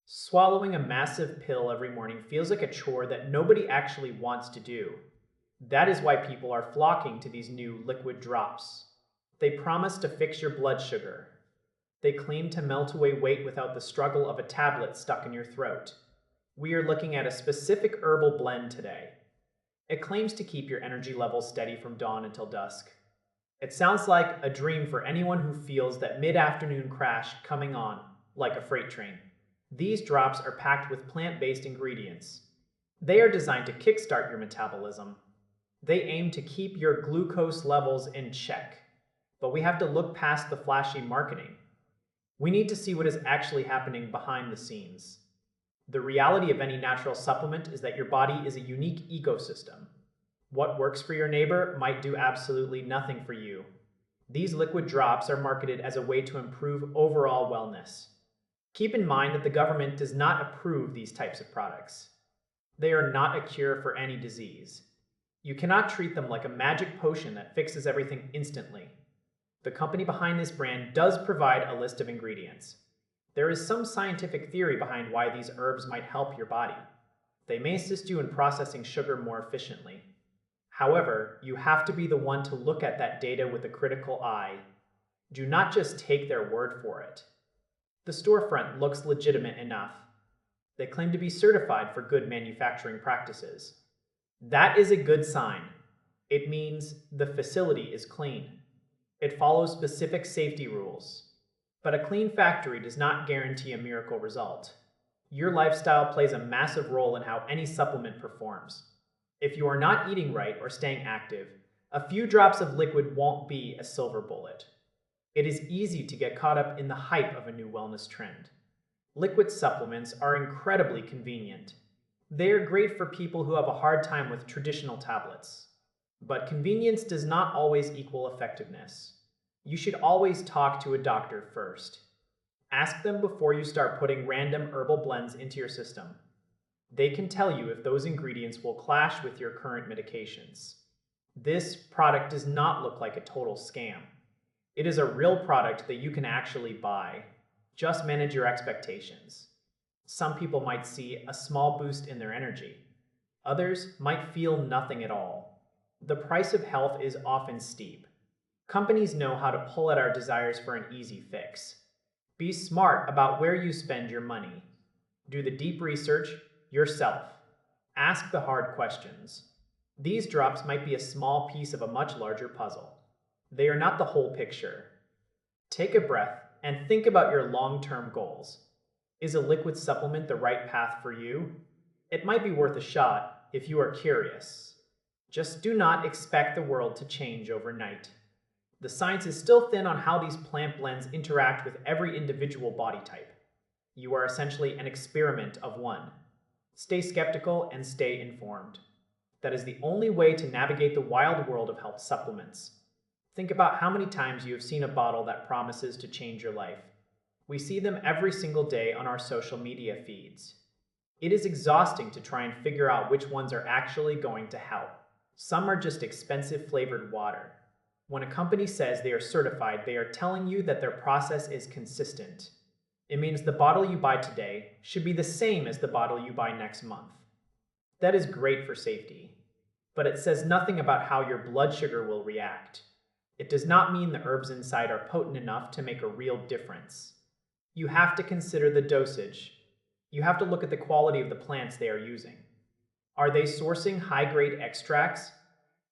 Swallowing a massive pill every morning feels like a chore that nobody actually wants to do. That is why people are flocking to these new liquid drops. They promise to fix your blood sugar. They claim to melt away weight without the struggle of a tablet stuck in your throat. We are looking at a specific herbal blend today. It claims to keep your energy levels steady from dawn until dusk. It sounds like a dream for anyone who feels that mid-afternoon crash coming on, like a freight train. These drops are packed with plant-based ingredients. They are designed to kickstart your metabolism. They aim to keep your glucose levels in check. But we have to look past the flashy marketing. We need to see what is actually happening behind the scenes. The reality of any natural supplement is that your body is a unique ecosystem. What works for your neighbor might do absolutely nothing for you. These liquid drops are marketed as a way to improve overall wellness. Keep in mind that the government does not approve these types of products. They are not a cure for any disease. You cannot treat them like a magic potion that fixes everything instantly. The company behind this brand does provide a list of ingredients. There is some scientific theory behind why these herbs might help your body. They may assist you in processing sugar more efficiently. However, you have to be the one to look at that data with a critical eye. Do not just take their word for it. The storefront looks legitimate enough. They claim to be certified for good manufacturing practices. That is a good sign. It means the facility is clean. It follows specific safety rules. But a clean factory does not guarantee a miracle result. Your lifestyle plays a massive role in how any supplement performs. If you are not eating right or staying active, a few drops of liquid won't be a silver bullet. It is easy to get caught up in the hype of a new wellness trend. Liquid supplements are incredibly convenient. They are great for people who have a hard time with traditional tablets. But convenience does not always equal effectiveness. You should always talk to a doctor first. Ask them before you start putting random herbal blends into your system. They can tell you if those ingredients will clash with your current medications. This product does not look like a total scam. It is a real product that you can actually buy. Just manage your expectations. Some people might see a small boost in their energy. Others might feel nothing at all. The price of health is often steep. Companies know how to pull at our desires for an easy fix. Be smart about where you spend your money. Do the deep research yourself. Ask the hard questions. These drops might be a small piece of a much larger puzzle. They are not the whole picture. Take a breath and think about your long-term goals. Is a liquid supplement the right path for you? It might be worth a shot if you are curious. Just do not expect the world to change overnight. The science is still thin on how these plant blends interact with every individual body type. You are essentially an experiment of one. Stay skeptical and stay informed. That is the only way to navigate the wild world of health supplements. Think about how many times you have seen a bottle that promises to change your life. We see them every single day on our social media feeds. It is exhausting to try and figure out which ones are actually going to help. Some are just expensive flavored water. When a company says they are certified, they are telling you that their process is consistent. It means the bottle you buy today should be the same as the bottle you buy next month. That is great for safety, but it says nothing about how your blood sugar will react. It does not mean the herbs inside are potent enough to make a real difference. You have to consider the dosage. You have to look at the quality of the plants they are using. Are they sourcing high-grade extracts,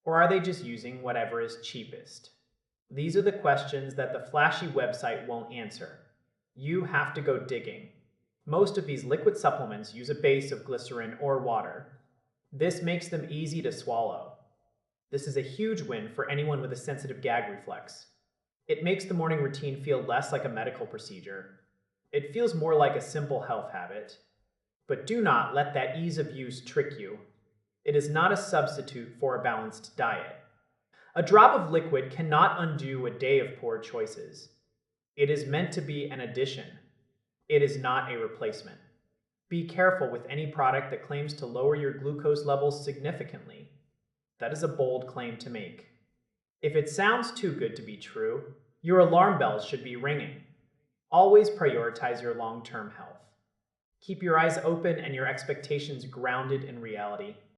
or are they just using whatever is cheapest? These are the questions that the flashy website won't answer. You have to go digging. Most of these liquid supplements use a base of glycerin or water. This makes them easy to swallow. This is a huge win for anyone with a sensitive gag reflex. It makes the morning routine feel less like a medical procedure. It feels more like a simple health habit. But do not let that ease of use trick you. It is not a substitute for a balanced diet. A drop of liquid cannot undo a day of poor choices. It is meant to be an addition. It is not a replacement. Be careful with any product that claims to lower your glucose levels significantly. That is a bold claim to make. If it sounds too good to be true, your alarm bells should be ringing. Always prioritize your long-term health. Keep your eyes open and your expectations grounded in reality.